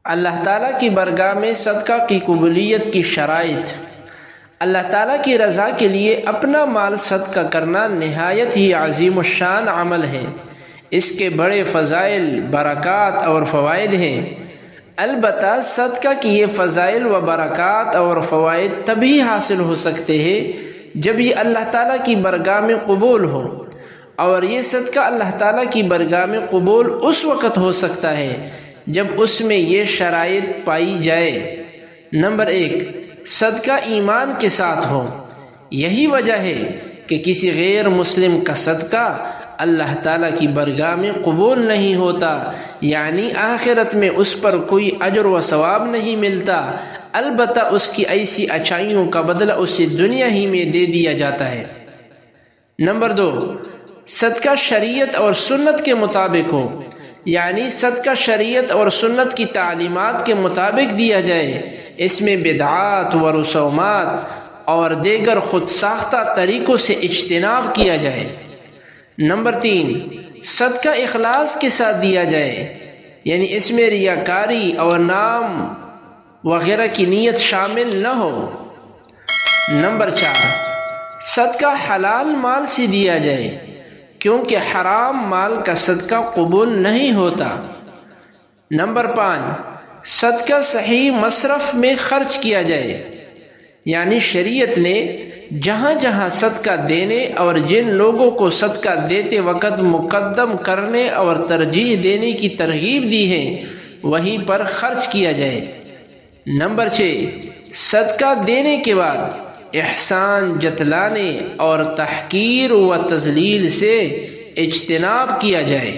اللہ تعالیٰ کی بارگاہ میں صدقہ کی قبولیت کی شرائط۔ اللہ تعالیٰ کی رضا کے لیے اپنا مال صدقہ کرنا نہایت ہی عظیم الشان عمل ہے۔ اس کے بڑے فضائل، برکات اور فوائد ہیں۔ البتہ صدقہ کی یہ فضائل و برکات اور فوائد تبھی حاصل ہو سکتے ہیں جب یہ اللہ تعالیٰ کی بارگاہ میں قبول ہو، اور یہ صدقہ اللہ تعالیٰ کی بارگاہ میں قبول اس وقت ہو سکتا ہے جب اس میں یہ شرائط پائی جائے۔ نمبر 1، صدقہ ایمان کے ساتھ ہو۔ یہی وجہ ہے کہ کسی غیر مسلم کا صدقہ اللہ تعالیٰ کی بارگاہ میں قبول نہیں ہوتا، یعنی آخرت میں اس پر کوئی اجر و ثواب نہیں ملتا، البتہ اس کی ایسی اچھائیوں کا بدلہ اسے دنیا ہی میں دے دیا جاتا ہے۔ نمبر 2، صدقہ شریعت اور سنت کے مطابق ہو، یعنی صدقہ شریعت اور سنت کی تعلیمات کے مطابق دیا جائے، اس میں بدعات و رسومات اور دیگر خود ساختہ طریقوں سے اجتناب کیا جائے۔ نمبر 3، صدقہ اخلاص کے ساتھ دیا جائے، یعنی اس میں ریاکاری اور نام وغیرہ کی نیت شامل نہ ہو۔ نمبر 4، صدقہ حلال مال سے دیا جائے، کیونکہ حرام مال کا صدقہ قبول نہیں ہوتا۔ نمبر 5، صدقہ صحیح مصرف میں خرچ کیا جائے، یعنی شریعت نے جہاں جہاں صدقہ دینے اور جن لوگوں کو صدقہ دیتے وقت مقدم کرنے اور ترجیح دینے کی ترغیب دی ہے وہیں پر خرچ کیا جائے۔ نمبر 6، صدقہ دینے کے بعد احسان جتلانے اور تحقیر و تذلیل سے اجتناب کیا جائے۔